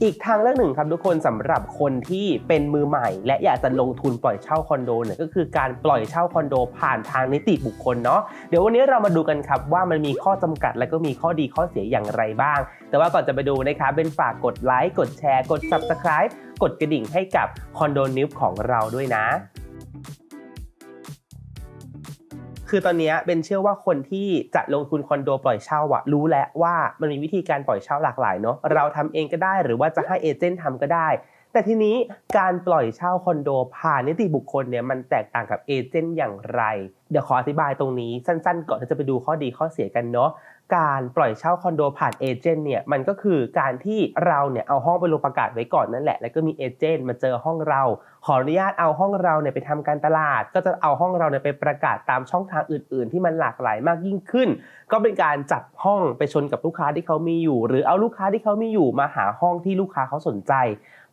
อีกทางเลือกหนึ่งครับทุกคนสำหรับคนที่เป็นมือใหม่และอยากจะลงทุนปล่อยเช่าคอนโดเนี่ยก็คือการปล่อยเช่าคอนโดผ่านทางนิติบุคคลเนาะเดี๋ยววันนี้เรามาดูกันครับว่ามันมีข้อจำกัดและก็มีข้อดีข้อเสียอย่างไรบ้างแต่ว่าก่อนจะไปดูนะครับเป็นฝากกดไลค์กดแชร์กด Subscribe กดกระดิ่งให้กับคอนโดนิวของเราด้วยนะคือตอนนี้เป็นเชื่อว่าคนที่จะลงทุนคอนโดปล่อยเช่ารู้แล้วว่ามันมีวิธีการปล่อยเช่าหลากหลายเนาะเราทำเองก็ได้หรือว่าจะให้เอเจนต์ทำก็ได้แต่ทีนี้การปล่อยเช่าคอนโดผ่านนิติบุคคลเนี่ยมันแตกต่างกับเอเจนต์อย่างไรเดี๋ยวขออธิบายตรงนี้สั้นๆก่อนที่จะไปดูข้อดีข้อเสียกันเนาะการปล่อยเช่าคอนโดผ่านเอเจนต์เนี่ยมันก็คือการที่เราเนี่ยเอาห้องไปลงประกาศไว้ก่อนนั่นแหละแล้วก็มีเอเจนต์มาเจอห้องเราขออนุญาตเอาห้องเราเนี่ยไปทำการตลาดก็จะเอาห้องเราเนี่ยไปประกาศตามช่องทางอื่นๆที่มันหลากหลายมากยิ่งขึ้นก็เป็นการจัดห้องไปชนกับลูกค้าที่เขามีอยู่หรือเอาลูกค้าที่เขามีอยู่มาหาห้องที่ลูกค้าเขาสนใจ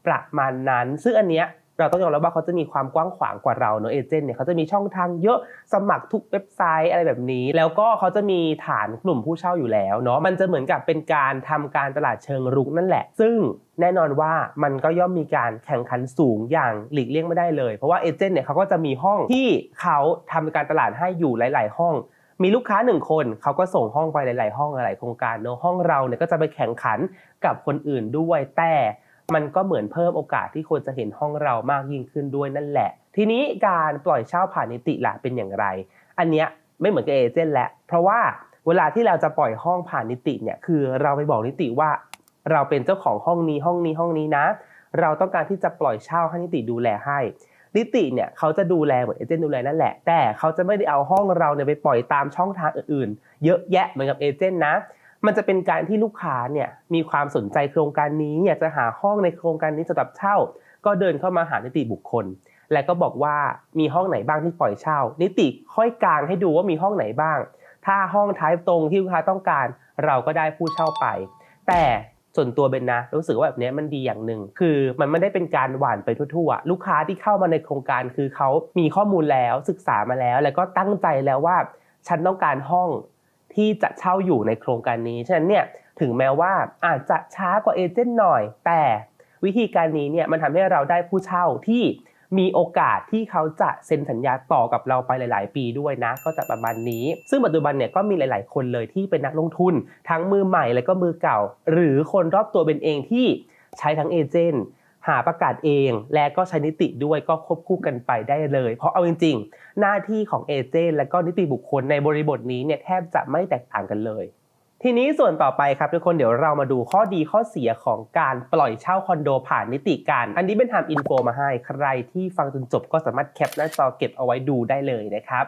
ประมาณนั้นซึ่งอันเนี้ยเราต้องยอมรับว่าเขาจะมีความกว้างขวางกว่าเราเนอะเอเจนต์เนี่ยเขาจะมีช่องทางเยอะสมัครทุกเว็บไซต์อะไรแบบนี้แล้วก็เขาจะมีฐานกลุ่มผู้เช่าอยู่แล้วเนาะมันจะเหมือนกับเป็นการทำการตลาดเชิงรุกนั่นแหละซึ่งแน่นอนว่ามันก็ย่อมมีการแข่งขันสูงอย่างหลีกเลี่ยงไม่ได้เลยเพราะว่าเอเจนต์เนี่ยเขาก็จะมีห้องที่เขาทำการตลาดให้อยู่หลายๆห้องมีลูกค้า1คนเขาก็ส่งห้องไปหลายๆห้องหลายโครงการเนาะห้องเราเนี่ยก็จะไปแข่งขันกับคนอื่นด้วยแต่มันก็เหมือนเพิ่มโอกาสที่คนจะเห็นห้องเรามากยิ่งขึ้นด้วยนั่นแหละทีนี้การปล่อยเช่าผ่านนิติล่ะเป็นอย่างไรอันเนี้ยไม่เหมือนกับเอเจนต์แล้วเพราะว่าเวลาที่เราจะปล่อยห้องผ่านนิติเนี่ยคือเราไปบอกนิติว่าเราเป็นเจ้าของห้องนี้นะเราต้องการที่จะปล่อยเช่าให้นิติดูแลให้นิติเนี่ยเขาจะดูแลเหมือนเอเจนต์ดูแลนั่นแหละแต่เขาจะไม่ได้เอาห้องเราเนี่ยไปปล่อยตามช่องทางอื่นๆเยอะแยะเหมือนกับเอเจนต์นะมันจะเป็นการที่ลูกค้าเนี่ยมีความสนใจโครงการนี้อยากจะหาห้องในโครงการนี้สำหรับเช่าก็เดินเข้ามาหานิติบุคคลและก็บอกว่ามีห้องไหนบ้างที่ปล่อยเช่านิติค่อยกางให้ดูว่ามีห้องไหนบ้างถ้าห้องท้ายตรงที่ลูกค้าต้องการเราก็ได้ผู้เช่าไปแต่ส่วนตัวเบนนะรู้สึกว่าแบบนี้มันดีอย่างหนึ่งคือมันไม่ได้เป็นการหว่านไปทั่วๆลูกค้าที่เข้ามาในโครงการคือเขามีข้อมูลแล้วศึกษามาแล้วก็ตั้งใจแล้วว่าฉันต้องการห้องที่จะเช่าอยู่ในโครงการนี้ฉะนั้นเนี่ยถึงแม้ว่าอาจจะช้ากว่าเอเจนต์หน่อยแต่วิธีการนี้เนี่ยมันทำให้เราได้ผู้เช่าที่มีโอกาสที่เขาจะเซ็นสัญญาต่อกับเราไปหลายๆปีด้วยนะก็จะประมาณนี้ซึ่งปัจจุบันเนี่ยก็มีหลายๆคนเลยที่เป็นนักลงทุนทั้งมือใหม่และก็มือเก่าหรือคนรอบตัวเป็นเองที่ใช้ทั้งเอเจนต์หาประกาศเองและก็ใช้นิติด้วยก็ควบคู่กันไปได้เลยเพราะเอาจริงๆหน้าที่ของเอเจนต์และก็นิติบุคคลในบริบทนี้เนี่ยแทบจะไม่แตกต่างกันเลยทีนี้ส่วนต่อไปครับทุกคนเดี๋ยวเรามาดูข้อดีข้อเสียของการปล่อยเช่าคอนโดผ่านนิติกันอันนี้เป็นทำอินโฟมาให้ใครที่ฟังจนจบก็สามารถแคปหน้าจอเก็บเอาไว้ดูได้เลยนะครับ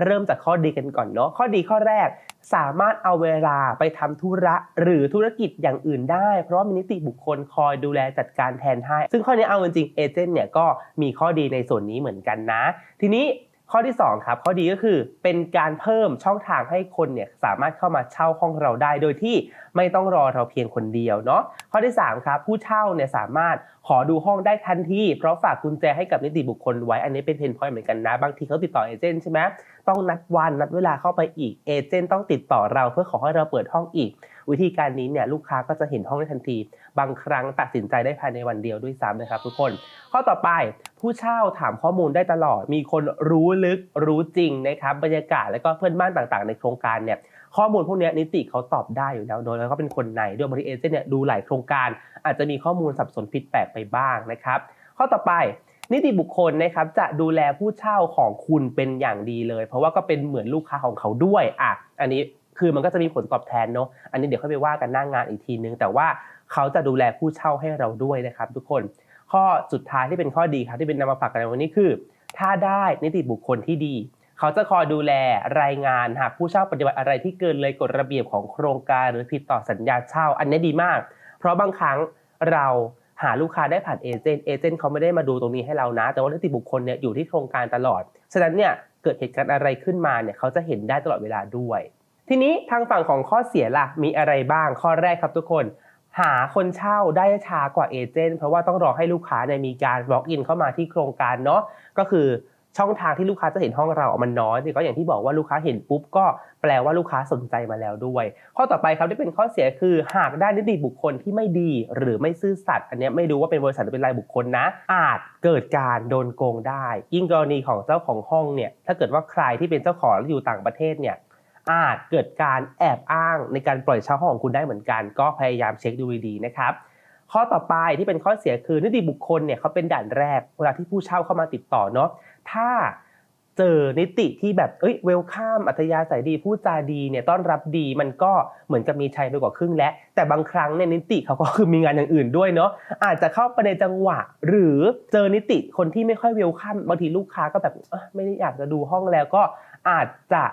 เริ่มจากข้อดีกันก่อนเนาะข้อดีข้อแรกสามารถเอาเวลาไปทำธุระหรือธุรกิจอย่างอื่นได้เพราะว่ามีนิติบุคคลคอยดูแลจัดการแทนให้ซึ่งข้อนี้เอาจริงๆเอเจนต์เนี่ยก็มีข้อดีในส่วนนี้เหมือนกันนะทีนี้ข้อที่2ครับข้อดีก็คือเป็นการเพิ่มช่องทางให้คนเนี่ยสามารถเข้ามาเช่าห้องเราได้โดยที่ไม่ต้องรอเราเพียงคนเดียวเนาะข้อที่3ครับผู้เช่าเนี่ยสามารถขอดูห้องได้ทันทีเพราะฝากกุญแจให้กับนิติบุคคลไว้อันนี้เป็นเพนพอยต์เหมือนกันนะบางทีเขาติดต่อเอเจนต์ใช่ไหมต้องนัดวันนัดเวลาเข้าไปอีกเอเจนต์ต้องติดต่อเราเพื่อขอให้เราเปิดห้องอีกวิธีการนี้เนี่ยลูกค้าก็จะเห็นห้องได้ทันทีบางครั้งตัดสินใจได้ภายในวันเดียวด้วยซ้ำนะครับทุกคนข้อต่อไปผู้เช่าถามข้อมูลได้ตลอดมีคนรู้ลึกรู้จริงนะครับบรรยากาศและก็เพื่อนบ้านต่างๆในโครงการเนี่ยข้อมูลพวกนี้นิติเขาตอบได้อยู่แล้วโดยแล้วก็เป็นคนในด้วยบริเอเจนต์เนี่ยดูหลายโครงการอาจจะมีข้อมูลสับสนผิดแปลกไปบ้างนะครับข้อต่อไปนิติบุคคลนะครับจะดูแลผู้เช่าของคุณเป็นอย่างดีเลยเพราะว่าก็เป็นเหมือนลูกค้าของเขาด้วยอันนี้คือมันก็จะมีผลตอบแทนเนาะอันนี้เดี๋ยวค่อยไปว่ากันหน้างานอีกทีนึงแต่ว่าเขาจะดูแลผู้เช่าให้เราด้วยนะครับทุกคนข้อสุดท้ายที่เป็นข้อดีครับที่เป็นนำมาฝากกันในวันนี้คือถ้าได้นิติบุคคลที่ดีเขาจะคอยดูแลรายงานหากผู้เช่าปฏิบัติอะไรที่เกินเลยกฎระเบียบของโครงการหรือผิดต่อสัญญาเช่าอันนี้ดีมากเพราะบางครั้งเราหาลูกค้าได้ผ่านเอเจนต์เขาไม่ได้มาดูตรงนี้ให้เรานะแต่ว่านิติบุคคลเนี่ยอยู่ที่โครงการตลอดฉะนั้นเนี่ยเกิดเหตุการณ์อะไรขึ้นมาเนี่ยเขาจะเห็นได้ตลอดเวลาด้วยทีนี้ทางฝั่งของข้อเสียล่ะมีอะไรบ้างข้อแรกครับทุกคนหาคนเช่าได้ช้ากว่าเอเจนต์เพราะว่าต้องรอให้ลูกค้าเนี่ยมีการล็อกอินเข้ามาที่โครงการเนาะก็คือ ช่องทางที่ลูกค้าจะเห็นห้องเรามันน้อยแต่ก็อย่างที่บอกว่าลูกค้าเห็นปุ๊บก็แปลว่าลูกค้าสนใจมาแล้วด้วยข้อต่อไปครับที่เป็นข้อเสียคือหากได้นิติบุคคลที่ไม่ดีหรือไม่ซื่อสัตย์อันนี้ไม่รู้ว่าเป็นบริษัทหรือเป็นรายบุคคลนะอาจเกิดการโดนโกงได้ยิ่งกรณีของเจ้าของห้องเนี่ยถ้าเกิดว่าใครที่เป็นเจ้าของแล้วอยู่ต่างประเทศเนี่ยอาจเกิดการแอบอ้างในการปล่อยเช่าห้องของคุณได้เหมือนกันก็พยายามเช็คดูดีๆนะครับข้อต่อไปที่เป็นข้อเสียคือนิติบุคคลเนี่ยเขาเป็นด่านแรกเวลาที่ผู้เช่าเข้ามาติดต่อเนาะถ้าเจอนิติที่แบบเวลคัมอัธยาศัยดีพูดจาดีเนี่ยต้อนรับดีมันก็เหมือนกับมีชัยไปกว่าครึ่งแล้วแต่บางครั้งเนี่ยนิติเขาก็คือมีงานอย่างอื่นด้วยเนาะอาจจะเข้าไปในจังหวะหรือเจอนิติคนที่ไม่ค่อยเวลคัมบางทีลูกค้าก็แบบไม่ได้อยากจะดูห้องแล้วก็อาจจะ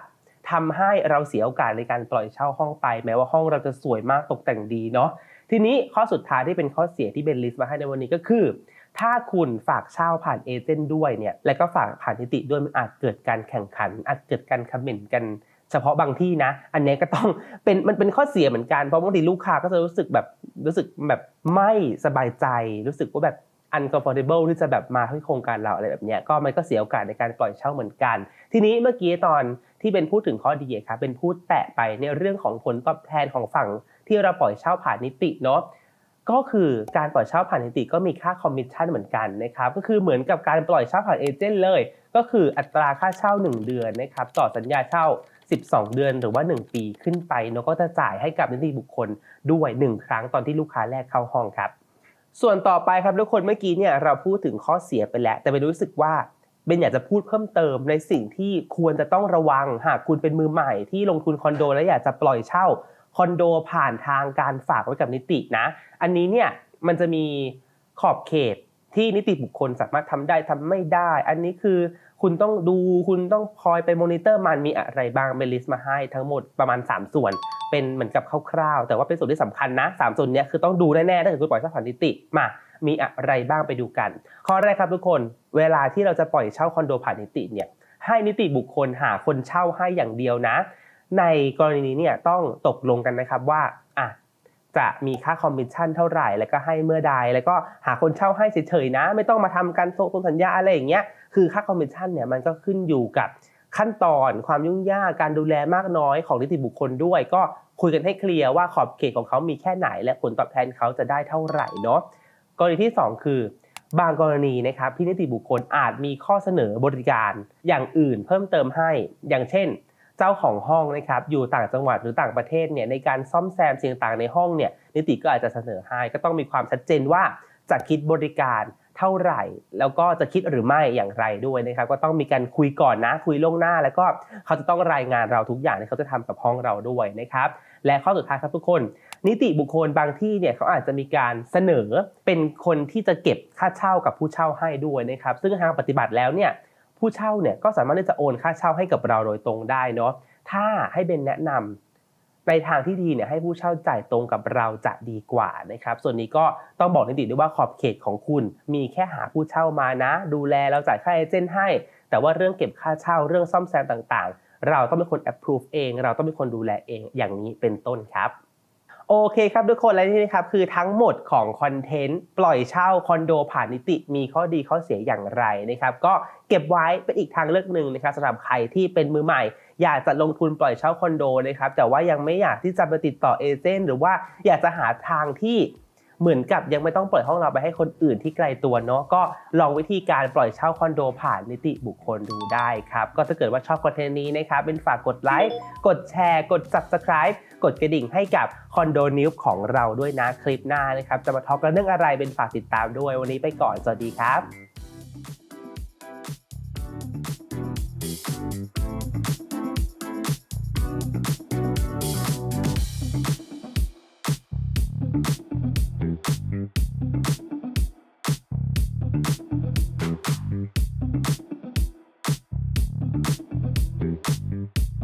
ทำให้เราเสียโอกาสในการปล่อยเช่าห้องไปแม้ว่าห้องเราจะสวยมากตกแต่งดีเนาะทีนี้ข้อสุดท้ายที่เป็นข้อเสียที่เบนลิสต์มาให้ในวันนี้ก็คือถ้าคุณฝากเช่าผ่านเอเจนต์ด้วยเนี่ยและก็ฝากผ่านนิติด้วยมันอาจเกิดการแข่งขันอาจเกิดการคอมเมนต์กันเฉพาะบางที่นะอันนี้ก็ต้องมันเป็นข้อเสียเหมือนกันเพราะบางทีลูกค้าก็จะรู้สึกแบบไม่สบายใจรู้สึกว่าแบบ uncomfortable ที่จะแบบมาที่โครงการเราอะไรแบบนี้ก็มันก็เสียโอกาสในการปล่อยเช่าเหมือนกันทีนี้เมื่อกี้ตอนที่เป็นพูดถึงข้อดีครับเป็นพูดแตะไปในเรื่องของผลตอบแทนของฝั่งที่เราปล่อยเช่าผ่านนิติเนาะก็คือการปล่อยเช่าผ่านนิติก็มีค่าคอมมิชชั่นเหมือนกันนะครับก็คือเหมือนกับการปล่อยเช่าผ่านเอเจนต์เลยก็คืออัตราค่าเช่า1เดือนนะครับต่อสัญญาเช่า12เดือนหรือว่า1ปีขึ้นไปเนาะก็จะจ่ายให้กับนิติบุคคลด้วย1ครั้งตอนที่ลูกค้าแรกเข้าห้องครับส่วนต่อไปครับทุกคนเมื่อกี้เนี่ยเราพูดถึงข้อเสียไปแล้วแต่เป็นรู้สึกว่าเบนอยากจะพูดเพิ่มเติมในสิ่งที่ควรจะต้องระวังหากคุณเป็นมือใหม่ที่ลงทุนคอนโดและอยากจะปล่อยเช่าคอนโดผ่านทางการฝากไว้กับนิตินะอันนี้เนี่ยมันจะมีขอบเขตที่นิติบุคคลสามารถทำได้ทำไม่ได้อันนี้คือคุณต้องดูคุณต้องคอยไปมอนิเตอร์มันมีอะไรบ้างเป็นลิสต์มาให้ทั้งหมดประมาณ3ส่วนเป็นเหมือนกับคร่าวๆแต่ว่าเป็นส่วนที่สำคัญนะ3ส่วนนี้คือต้องดูแน่ๆถ้าเกิดคุณปล่อยเช่าผ่านนิติมามีอะไรบ้างไปดูกันข้อแรกครับทุกคนเวลาที่เราจะปล่อยเช่าคอนโดผ่านนิติเนี่ยให้นิติบุคคลหาคนเช่าให้อย่างเดียวนะในกรณีนี้เนี่ยต้องตกลงกันนะครับว่าจะมีค่าคอมมิชชั่นเท่าไหร่แล้วก็ให้เมื่อใดแล้วก็หาคนเช่าให้เฉยๆนะไม่ต้องมาทำการส่งสัญญาอะไรอย่างเงี้ยคือค่าคอมมิชชั่นเนี่ยมันก็ขึ้นอยู่กับขั้นตอนความยุ่งยากการดูแลมากน้อยของนิติบุคคลด้วยก็คุยกันให้เคลียร์ว่าขอบเขตของเขามีแค่ไหนและผลตอบแทนเขาจะได้เท่าไหร่เนาะกรณีที่2คือบางกรณีนะครับที่นิติบุคคลอาจมีข้อเสนอบริการอย่างอื่นเพิ่มเติมให้อย่างเช่นเจ้าของห้องนะครับอยู่ต่างจังหวัดหรือต่างประเทศเนี่ยในการซ่อมแซมสิ่งต่างในห้องเนี่ยนิติก็อาจจะเสนอให้ก็ต้องมีความชัดเจนว่าจะคิดบริการเท่าไหร่แล้วก็จะคิดหรือไม่อย่างไรด้วยนะครับก็ต้องมีการคุยก่อนนะคุยล่วงหน้าแล้วก็เขาจะต้องรายงานเราทุกอย่างที่เขาจะทำกับห้องเราด้วยนะครับและข้อสุดท้ายครับทุกคนนิติบุคคลบางที่เนี่ยเขาอาจจะมีการเสนอเป็นคนที่จะเก็บค่าเช่ากับผู้เช่าให้ด้วยนะครับซึ่งทางปฏิบัติแล้วเนี่ยผู้เช่าเนี่ยก็สามารถที่จะโอนค่าเช่าให้กับเราโดยตรงได้เนาะถ้าให้เบนแนะนำในทางที่ดีเนี่ยให้ผู้เช่าจ่ายตรงกับเราจะดีกว่านะครับส่วนนี้ก็ต้องบอกนิติด้วยว่าขอบเขตของคุณมีแค่หาผู้เช่ามานะดูแลเราจ่ายค่าเอเจนต์ให้แต่ว่าเรื่องเก็บค่าเช่าเรื่องซ่อมแซมต่างๆเราต้องเป็นคน approve เองเราต้องเป็นคนดูแลเองอย่างนี้เป็นต้นครับโอเคครับทุกคนและนี่นะครับคือทั้งหมดของคอนเทนต์ปล่อยเช่าคอนโดผ่านนิติมีข้อดีข้อเสียอย่างไรนะครับก็เก็บไว้เป็นอีกทางเลือกหนึ่งนะครับสำหรับใครที่เป็นมือใหม่อยากจะลงทุนปล่อยเช่าคอนโดนะครับแต่ว่ายังไม่อยากที่จะไปติดต่อเอเจนต์หรือว่าอยากจะหาทางที่เหมือนกับยังไม่ต้องปล่อยห้องเราไปให้คนอื่นที่ไกลตัวเนาะก็ลองวิธีการปล่อยเช่าคอนโดผ่านนิติบุคคลดูได้ครับก็ถ้าเกิดว่าชอบคอนเทนต์นี้นะครับเป็นฝากกดไลค์กดแชร์กด Subscribe กดกระดิ่งให้กับคอนโดนิวส์ของเราด้วยนะคลิปหน้านะครับจะมาทอล์กกันเรื่องอะไรเป็นฝากติดตามด้วยวันนี้ไปก่อนสวัสดีครับ